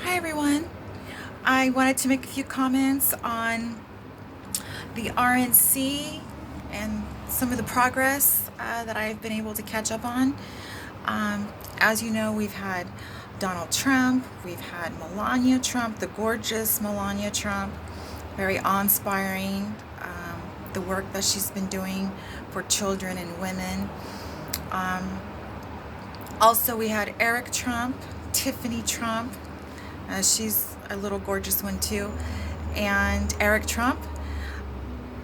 Hi everyone. I wanted to make a few comments on the RNC and some of the progress that I've been able to catch up on. As you know, we've had Donald Trump, we've had Melania Trump, the gorgeous Melania Trump, very awe-inspiring, the work that she's been doing for children and women. Also, we had Eric Trump, Tiffany Trump. She's a little gorgeous one too. And Eric Trump.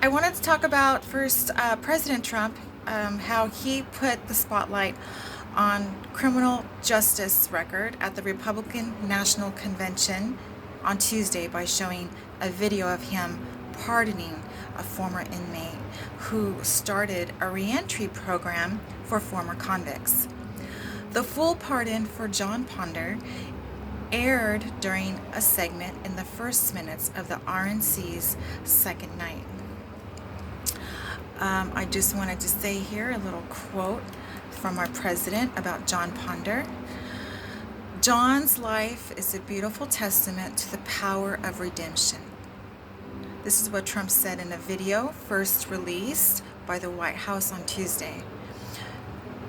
I wanted to talk about first President Trump, how he put the spotlight on criminal justice record at the Republican National Convention on Tuesday by showing a video of him pardoning a former inmate who started a reentry program for former convicts. The full pardon for John Ponder aired during a segment in the first minutes of the RNC's second night. I just wanted to say here a little quote from our president about John Ponder. John's life is a beautiful testament to the power of redemption. This is what Trump said in a video first released by the White House on Tuesday.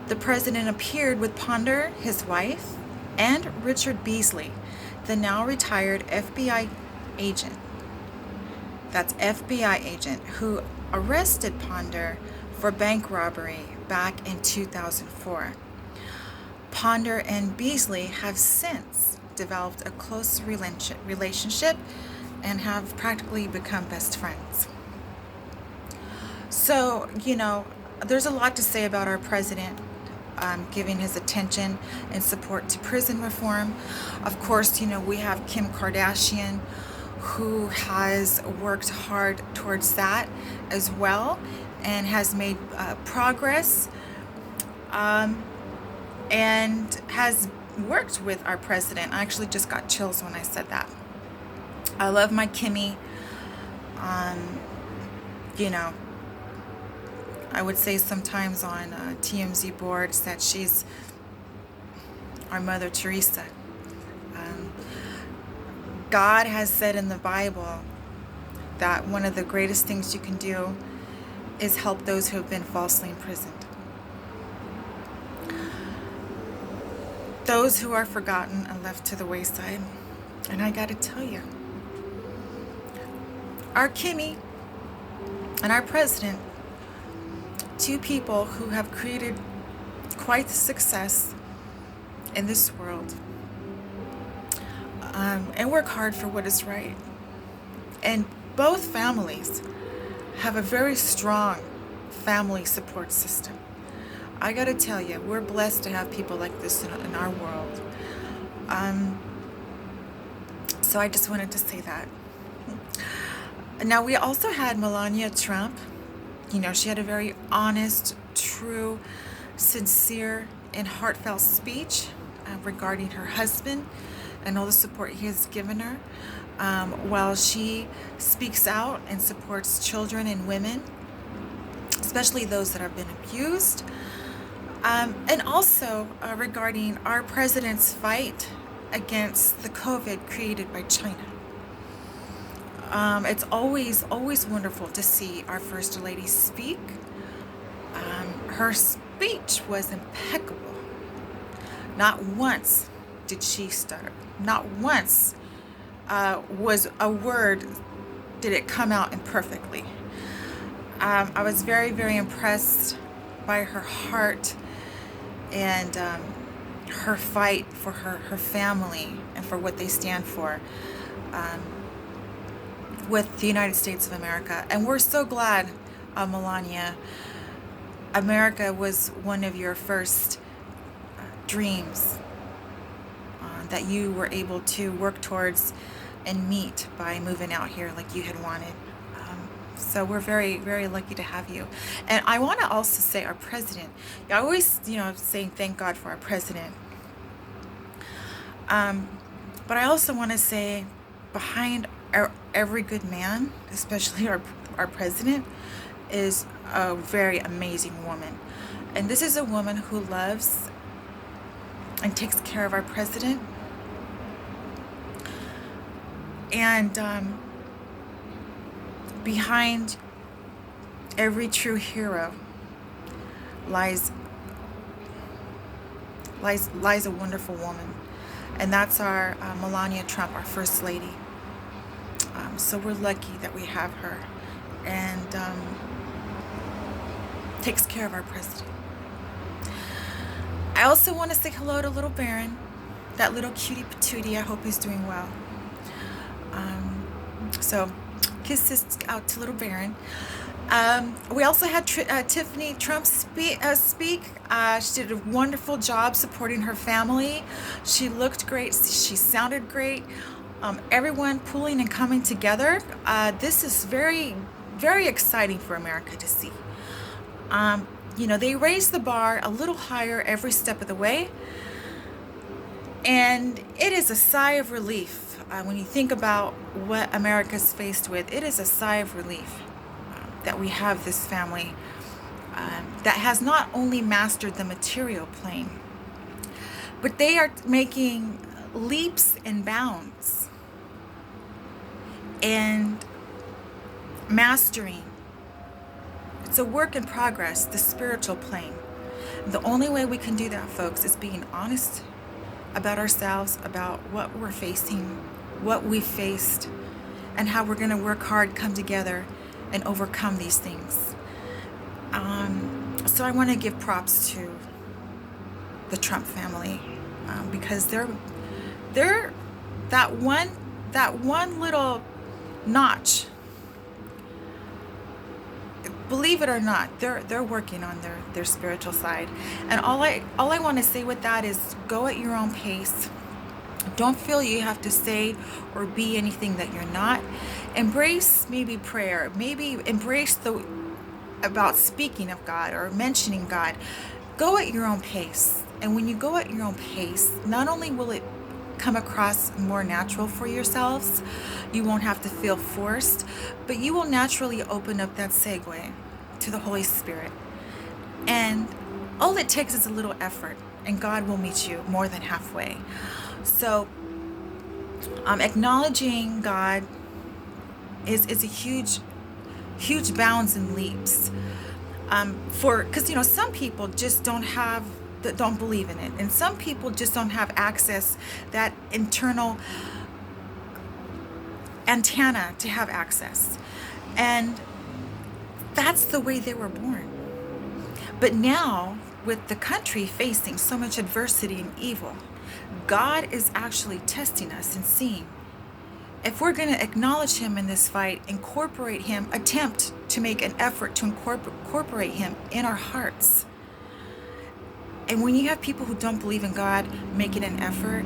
The president appeared with Ponder, his wife, and Richard Beasley, the now retired FBI agent. That's FBI agent who arrested Ponder for bank robbery back in 2004. Ponder and Beasley have since developed a close relationship and have practically become best friends. So, there's a lot to say about our president giving his attention and support to prison reform. Of course, we have Kim Kardashian, who has worked hard towards that as well and has made progress and has worked with our president. I actually just got chills when I said that. I love my Kimmy. I would say sometimes on TMZ boards that she's our Mother Teresa. God has said in the Bible that one of the greatest things you can do is help those who have been falsely imprisoned. Those who are forgotten and left to the wayside. And I gotta tell you, our Kimmy and our president, two people who have created quite the success in this world, and work hard for what is right. And both families have a very strong family support system. I gotta tell you, we're blessed to have people like this in our world. So I just wanted to say that. Now, we also had Melania Trump. She had a very honest, true, sincere, and heartfelt speech regarding her husband and all the support he has given her, while she speaks out and supports children and women, especially those that have been abused, and also regarding our president's fight against the COVID created by China. It's always wonderful to see our First Lady speak. Her speech was impeccable. Not once did she stutter. Not once was a word, did it come out imperfectly. I was very, very impressed by her heart and her fight for her family and for what they stand for. With the United States of America. And we're so glad, Melania. America was one of your first dreams that you were able to work towards and meet by moving out here like you had wanted. So we're very, very lucky to have you. And I want to also say our president. I always, saying thank God for our president. But I also want to say behind every good man, especially our president, is a very amazing woman. And this is a woman who loves and takes care of our president, And behind every true hero lies a wonderful woman, and that's our Melania Trump, our First Lady. So we're lucky that we have her, and takes care of our president. I also want to say hello to little Baron, that little cutie patootie. I hope he's doing well. So kisses out to little Baron. We also had Tiffany Trump speak. She did a wonderful job supporting her family. She looked great. She sounded great. Everyone pulling and coming together. This is very, very exciting for America to see. They raised the bar a little higher every step of the way. And it is a sigh of relief. When you think about what America's faced with, it is a sigh of relief that we have this family that has not only mastered the material plane, but they are making leaps and bounds and mastering. It's a work in progress, the spiritual plane. The only way we can do that, folks, is being honest about ourselves, about what we're facing, what we faced, and how we're going to work hard, come together, and overcome these things. So I want to give props to the Trump family, because they're that one little notch. Believe it or not, they're working on their spiritual side. And all I want to say with that is go at your own pace. Don't feel you have to say or be anything that you're not. Embrace maybe prayer, maybe embrace about speaking of God or mentioning God. Go at your own pace. And when you go at your own pace, not only will it come across more natural for yourselves, you won't have to feel forced, but you will naturally open up that segue to the Holy Spirit. And all it takes is a little effort, and God will meet you more than halfway. So acknowledging God is a huge bounds and leaps, because some people just don't believe in it, and some people just don't have access, that internal antenna to have access, and that's the way they were born. But now, with the country facing so much adversity and evil, God is actually testing us and seeing if we're going to acknowledge him in this fight, incorporate him, attempt to make an effort to incorporate him in our hearts. And when you have people who don't believe in God making an effort,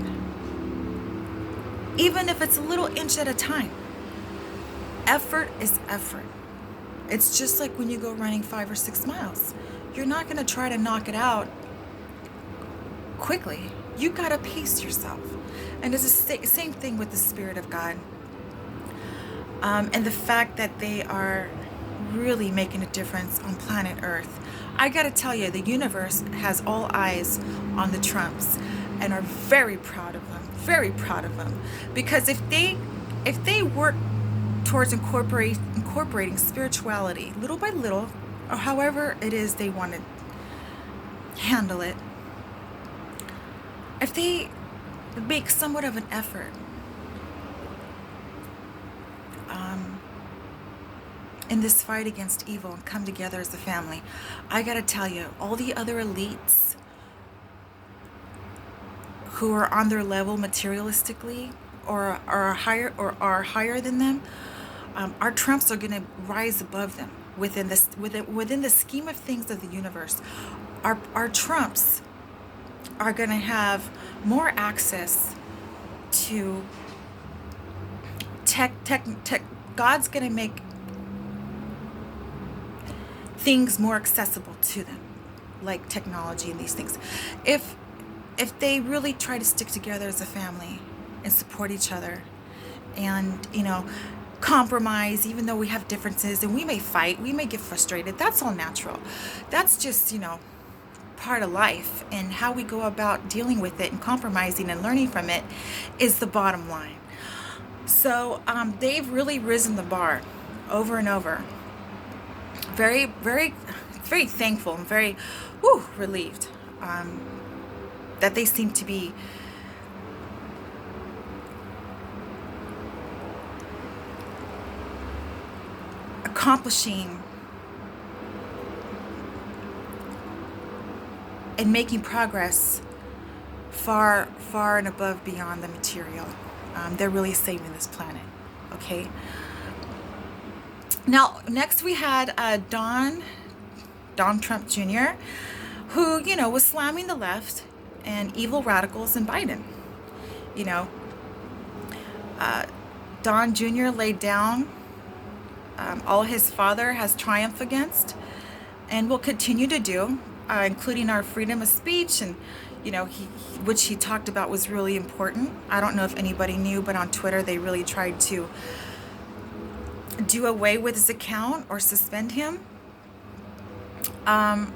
even if it's a little inch at a time, effort is effort. It's just like when you go running 5 or 6 miles. You're not going to try to knock it out quickly. You got to pace yourself. And it's the same thing with the Spirit of God. And the fact that they are really making a difference on planet Earth. I got to tell you, the universe has all eyes on the Trumps and are very proud of them. Very proud of them. Because if they work towards incorporating spirituality little by little, or however it is they want to handle it, if they make somewhat of an effort in this fight against evil and come together as a family, I gotta tell you, all the other elites who are on their level materialistically or are higher than them, our Trumps are gonna rise above them within the scheme of things of the universe. Our Trumps are going to have more access to tech. God's going to make things more accessible to them, like technology and these things. If they really try to stick together as a family and support each other, and compromise, even though we have differences and we may fight, we may get frustrated. That's all natural. That's just part of life, and how we go about dealing with it and compromising and learning from it is the bottom line. So they've really risen the bar over and over. Very, very thankful and very relieved that they seem to be accomplishing and making progress far, far and above beyond the material. They're really saving this planet. Okay. Now, next we had Don Trump Jr., who, was slamming the left and evil radicals in Biden. Don Jr. laid down all his father has triumphed against and will continue to do, including our freedom of speech, and which he talked about was really important. I don't know if anybody knew, but on Twitter they really tried to do away with his account or suspend him. And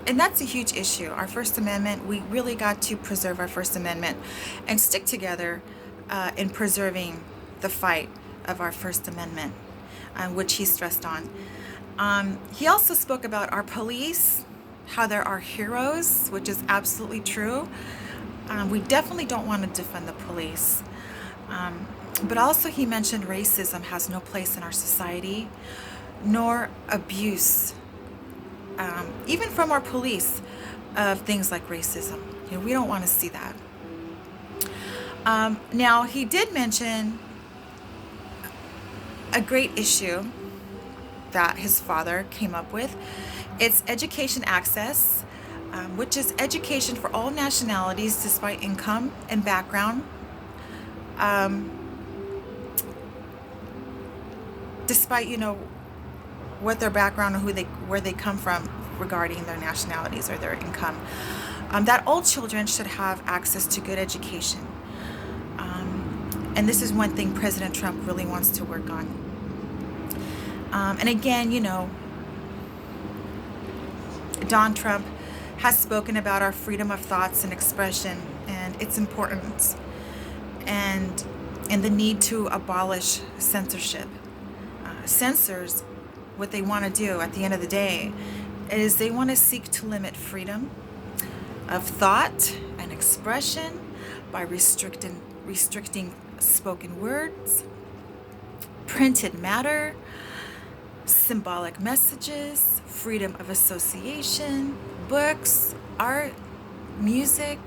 that's a huge issue. Our First Amendment, we really got to preserve our First Amendment and stick together in preserving the fight of our First Amendment, which he stressed on. He also spoke about our police, how they're our heroes, which is absolutely true. We definitely don't want to defund the police. But also he mentioned racism has no place in our society, nor abuse, even from our police, of things like racism. We don't want to see that. Now, he did mention a great issue that his father came up with. It's education access, which is education for all nationalities despite income and background. Despite what their background or where they come from regarding their nationalities or their income, that all children should have access to good education. And this is one thing President Trump really wants to work on. And again, Don Trump has spoken about our freedom of thoughts and expression and its importance, and the need to abolish censorship. Censors, what they want to do at the end of the day is they want to seek to limit freedom of thought and expression by restricting spoken words, printed matter, symbolic messages, freedom of association, books, art, music,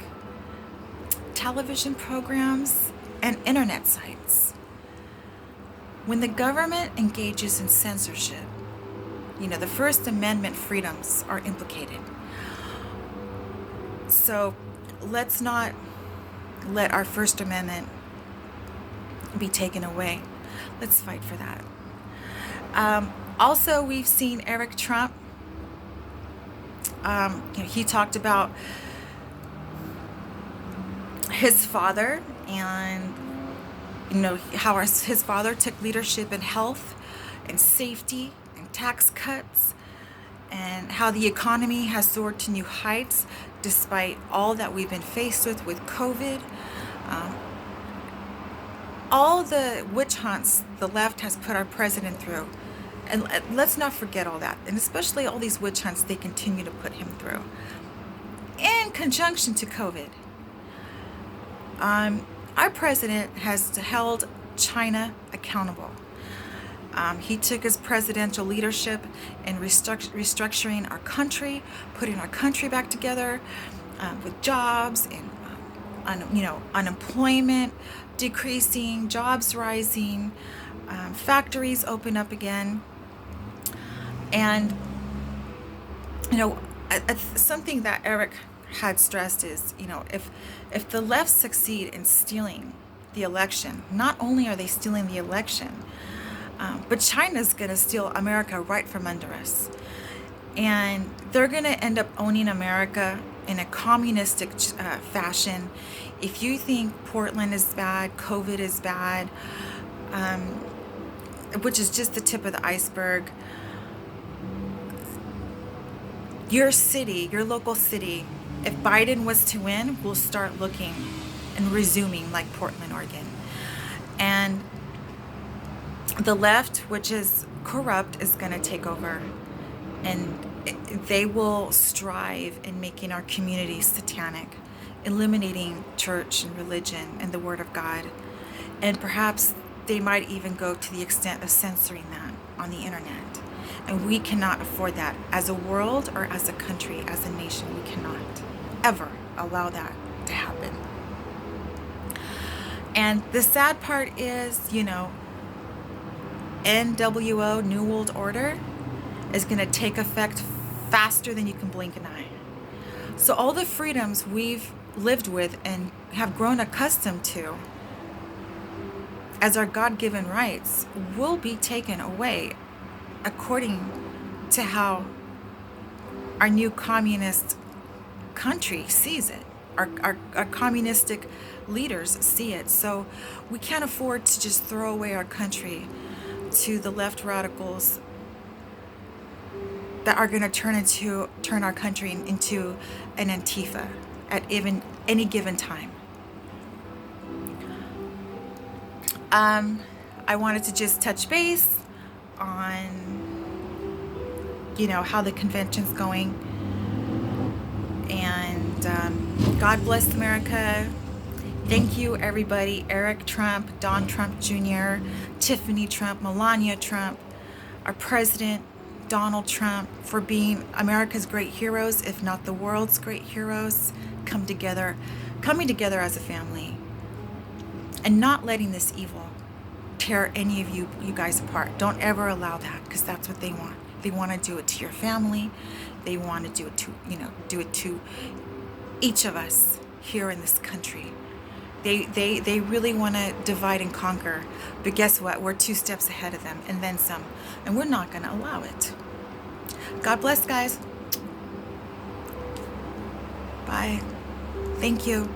television programs, and internet sites. When the government engages in censorship, the First Amendment freedoms are implicated. So let's not let our First Amendment be taken away. Let's fight for that. Also, we've seen Eric Trump. He talked about his father and how his father took leadership in health and safety and tax cuts, and how the economy has soared to new heights despite all that we've been faced with COVID. All the witch hunts the left has put our president through. And let's not forget all that. And especially all these witch hunts they continue to put him through. In conjunction to COVID. Our president has held China accountable. He took his presidential leadership in restructuring our country, putting our country back together with jobs and unemployment decreasing, jobs rising, factories open up again. And something that Eric had stressed is, if the left succeed in stealing the election, not only are they stealing the election, but China's going to steal America right from under us. And they're going to end up owning America in a communistic fashion. If you think Portland is bad, COVID is bad, which is just the tip of the iceberg, your city, your local city, if Biden was to win, will start looking and resuming like Portland, Oregon. And the left, which is corrupt, is going to take over. And they will strive in making our community satanic, eliminating church and religion and the Word of God. And perhaps they might even go to the extent of censoring that on the internet. And we cannot afford that. As a world or as a country, as a nation, we cannot ever allow that to happen. And the sad part is, you know, NWO, New World Order, is going to take effect faster than you can blink an eye. So all the freedoms we've lived with and have grown accustomed to as our God-given rights will be taken away according to how our new communist country sees it. Our communistic leaders see it. So we can't afford to just throw away our country to the left radicals that are going to turn our country into an Antifa at even any given time. I wanted to just touch base on, you know, how the convention's going. And God bless America. Thank you, everybody. Eric Trump, Don Trump Jr., Tiffany Trump, Melania Trump, our president, Donald Trump, for being America's great heroes, if not the world's great heroes, coming together as a family, and not letting this evil tear any of you guys apart. Don't ever allow that, because that's what they want. They want to do it to your family. They want to do it to, you know, do it to each of us here in this country. They really want to divide and conquer. But guess what? We're 2 steps ahead of them, and then some. And we're not going to allow it. God bless, guys. Bye. Thank you.